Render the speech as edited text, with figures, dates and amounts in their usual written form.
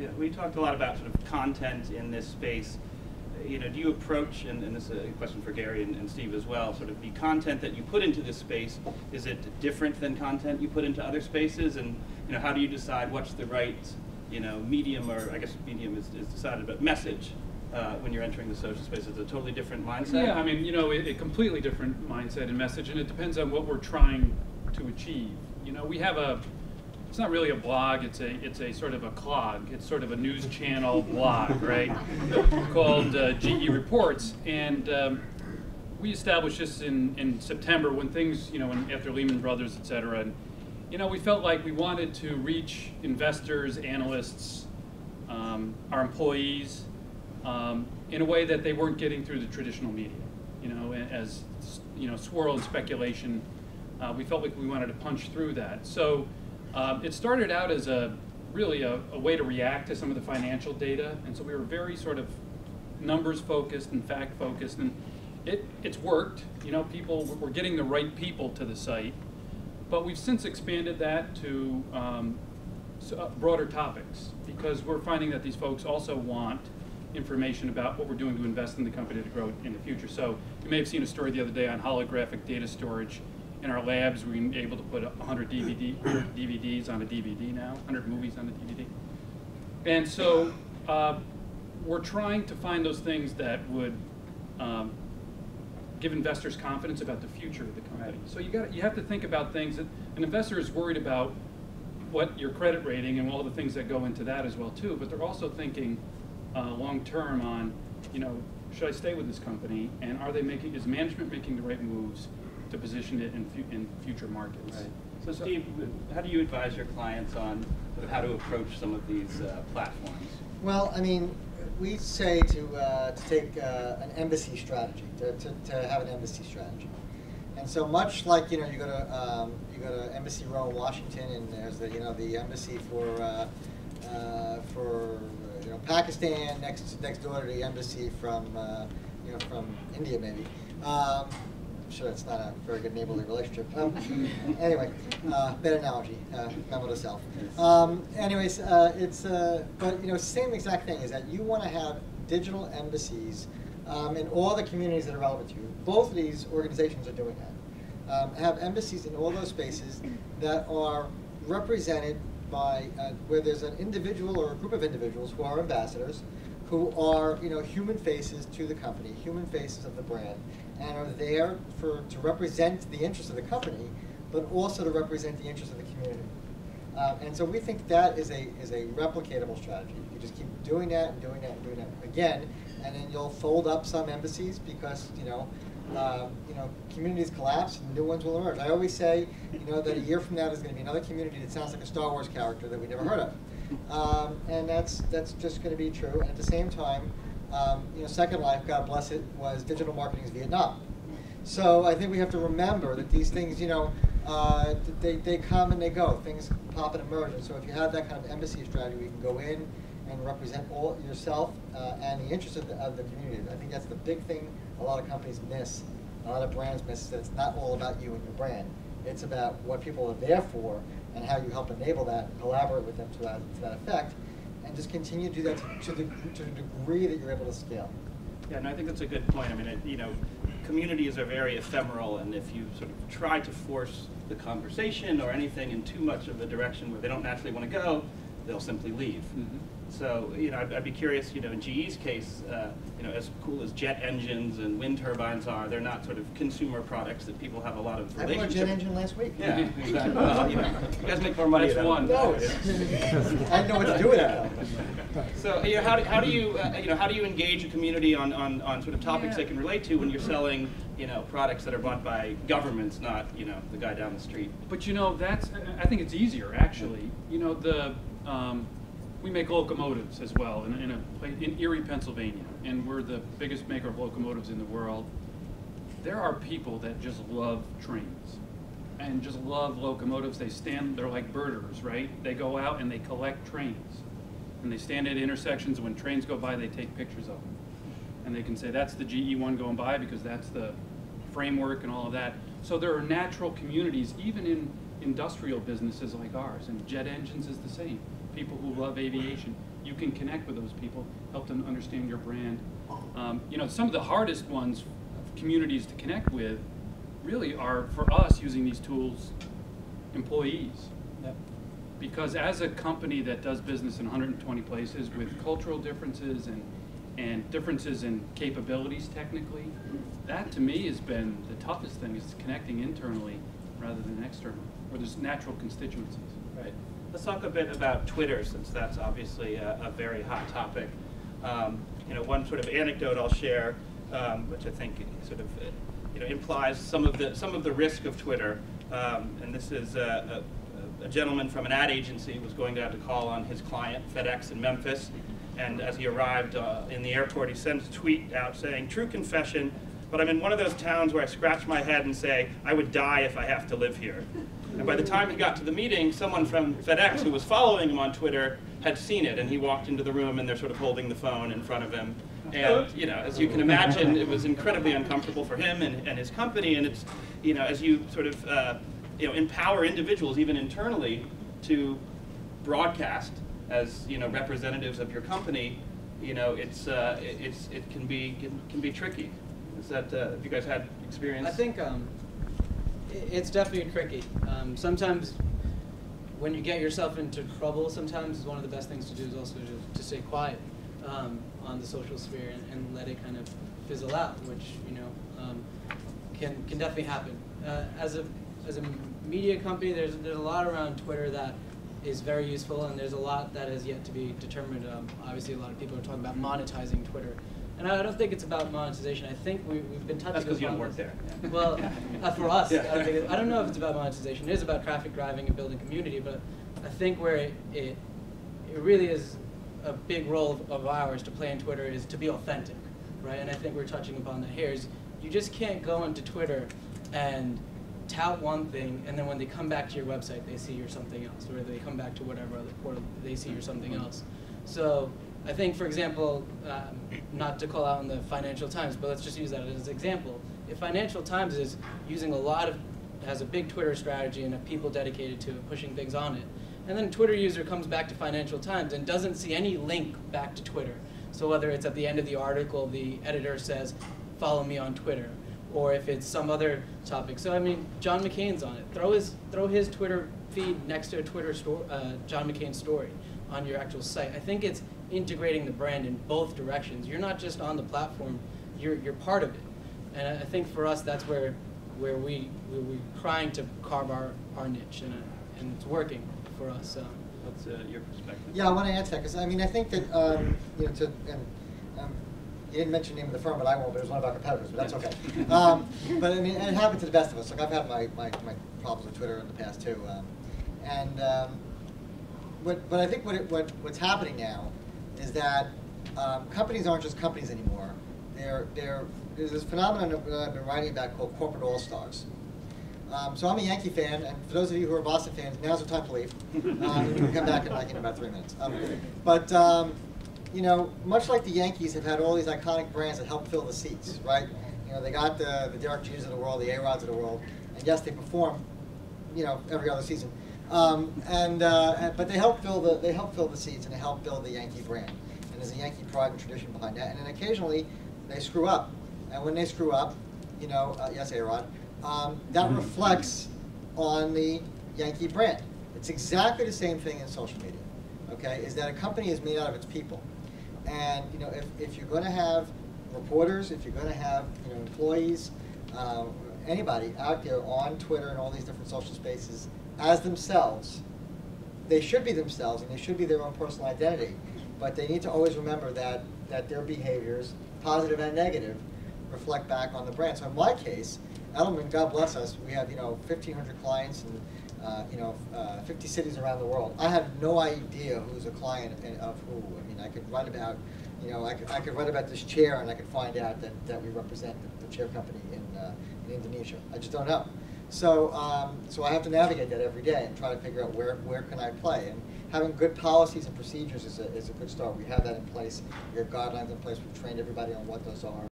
Yeah, we talked a lot about sort of content in this space. Do you approach, and this is a question for Gary and Steve as well, sort of the content that you put into this space, is it different than content you put into other spaces? And how do you decide what's the right medium, or I guess medium is decided, but message when you're entering the social space? Is it a totally different mindset? Yeah, I mean, a completely different mindset and message, and it depends on what we're trying to achieve. We have it's not really a blog, it's a sort of a clog. It's sort of a news channel blog, right, called GE Reports. And we established this in September when things, after Lehman Brothers, et cetera. And, we felt like we wanted to reach investors, analysts, our employees, in a way that they weren't getting through the traditional media. As, swirl and speculation, we felt like we wanted to punch through that. So it started out as really a way to react to some of the financial data, and so we were very sort of numbers focused and fact focused, and it's worked. We're getting the right people to the site, but we've since expanded that to broader topics, because we're finding that these folks also want information about what we're doing to invest in the company to grow in the future. So you may have seen a story the other day on holographic data storage. In our labs, we're able to put 100 DVDs on a DVD now, 100 movies on a DVD. And so we're trying to find those things that would give investors confidence about the future of the company. So you have to think about things that an investor is worried about, what your credit rating and all the things that go into that as well too, but they're also thinking long term on, should I stay with this company, and is management making the right moves to position it in future markets. Right. So Steve, how do you advise your clients on sort of how to approach some of these platforms? Well, I mean, we say to take an embassy strategy, to have an embassy strategy. And so much like, you go to Embassy Row in Washington, and there's the embassy for Pakistan, next door to the embassy from India maybe. I'm sure it's not a very good neighborly relationship. Anyway, bad analogy, memo to self. But same exact thing is that you want to have digital embassies in all the communities that are relevant to you. Both of these organizations are doing that. Have embassies in all those spaces that are represented by where there's an individual or a group of individuals who are ambassadors, who are human faces to the company, human faces of the brand, and are there to represent the interests of the company, but also to represent the interests of the community. And so we think that is a replicatable strategy. You just keep doing that and doing that and doing that again, and then you'll fold up some embassies because communities collapse and new ones will emerge. I always say that a year from now there's going to be another community that sounds like a Star Wars character that we never heard of. And that's just going to be true. And at the same time, Second Life, God bless it, was digital marketing's Vietnam. So I think we have to remember that these things, they come and they go. Things pop and emerge. And so if you have that kind of embassy strategy, you can go in and represent all yourself and the interests of the community. I think that's the big thing a lot of companies miss, a lot of brands miss, is that it's not all about you and your brand. It's about what people are there for and how you help enable that and collaborate with them to that effect, and just continue to do that to the degree that you're able to scale. Yeah, and I think that's a good point. I mean, communities are very ephemeral, and if you sort of try to force the conversation or anything in too much of a direction where they don't naturally want to go, they'll simply leave. Mm-hmm. So, I'd be curious, in GE's case, as cool as jet engines and wind turbines are, they're not sort of consumer products that people have a lot of relationship. I bought a jet engine last week. Yeah, exactly. Well, you guys make more money than one. No, I didn't know what to do with that. So, how do you engage a community on sort of topics they can relate to when you're selling, products that are bought by governments, not, the guy down the street? But I think it's easier actually. We make locomotives as well in Erie, Pennsylvania, and we're the biggest maker of locomotives in the world. There are people that just love trains and just love locomotives. They're like birders, right? They go out and they collect trains, and they stand at intersections, and when trains go by, they take pictures of them. And they can say, that's the GE one going by because that's the framework and all of that. So there are natural communities, even in industrial businesses like ours, and jet engines is the same. People who love aviation. you can connect with those people, help them understand your brand. You know, some of the hardest ones, communities to connect with, really are, for us, using these tools, employees. Yep. Because as a company that does business in 120 places with cultural differences and differences in capabilities technically, that to me has been the toughest thing, is connecting internally rather than externally, where there's natural constituencies. Right. Let's talk a bit about Twitter, since that's obviously a very hot topic. You know, one sort of anecdote I'll share, which I think sort of implies some of the risk of Twitter. And this is a gentleman from an ad agency was going down to call on his client, FedEx in Memphis, and as he arrived in the airport, he sends a tweet out saying, "True confession, but I'm in one of those towns where I scratch my head and say, I would die if I have to live here." And by the time he got to the meeting, someone from FedEx who was following him on Twitter had seen it, and he walked into the room and they're sort of holding the phone in front of him. And, you know, as you can imagine, it was incredibly uncomfortable for him and his company, and it's, you know, as you sort of, empower individuals, even internally, to broadcast as, representatives of your company, it can be tricky. Is that, have you guys had experience? I think it's definitely tricky. Sometimes when you get yourself into trouble, sometimes one of the best things to do is also to stay quiet on the social sphere and let it kind of fizzle out, which can definitely happen. As a media company, there's a lot around Twitter that is very useful, and there's a lot that has yet to be determined. Obviously, a lot of people are talking about monetizing Twitter. And I don't think it's about monetization. I think we've been touching. That's because you don't work there. Yeah. Well, for us, Yeah. I don't know if it's about monetization. It is about traffic driving and building community, but I think where it really is a big role of ours to play in Twitter is to be authentic, right? And I think we're touching upon that here. Is you just can't go into Twitter and tout one thing, and then when they come back to your website, they see you're something else, or they come back to whatever other portal, they see you're something else. So I think, for example, not to call out on the Financial Times, but let's just use that as an example. If Financial Times is using has a big Twitter strategy and have people dedicated to pushing things on it, and then a Twitter user comes back to Financial Times and doesn't see any link back to Twitter. So whether it's at the end of the article, the editor says, "Follow me on Twitter," or if it's some other topic. So I mean, John McCain's on it. Throw his Twitter feed next to a John McCain story on your actual site. I think it's integrating the brand in both directions. You're not just on the platform, you're part of it. And I think for us, that's where we're trying to carve our niche, and it's working for us. What's your perspective? Yeah, I want to answer that, because I mean, I think that, you didn't mention the name of the firm, but I won't, but it was one of our competitors, but that's okay. But I mean, it happens to the best of us. Like, I've had my problems with Twitter in the past too. But I think what's happening now is that companies aren't just companies anymore. There's this phenomenon that I've been writing about called corporate all-stars. So I'm a Yankee fan, and for those of you who are Boston fans, now's the time to leave. You can come back in about 3 minutes. Much like the Yankees have had all these iconic brands that help fill the seats, right? They got the Derek Jeters of the world, the A-Rods of the world, and yes, they perform, every other season. But they help fill the seats, and they help build the Yankee brand. And there's a Yankee pride and tradition behind that. And then occasionally they screw up, and when they screw up, yes, A-Rod, that reflects on the Yankee brand. It's exactly the same thing in social media. Okay, is that a company is made out of its people, and if you're going to have reporters, if you're going to have employees, anybody out there on Twitter and all these different social spaces as themselves, they should be themselves and they should be their own personal identity, but they need to always remember that their behaviors, positive and negative, reflect back on the brand. So in my case, Edelman, God bless us, we have 1,500 clients and 50 cities around the world. I have no idea who's a client of who. I mean, I could write about, I could write about this chair, and I could find out that we represent the chair company in Indonesia. I just don't know. So, so I have to navigate that every day and try to figure out where can I play. And having good policies and procedures is a good start. We have that in place. We have guidelines in place. We've trained everybody on what those are.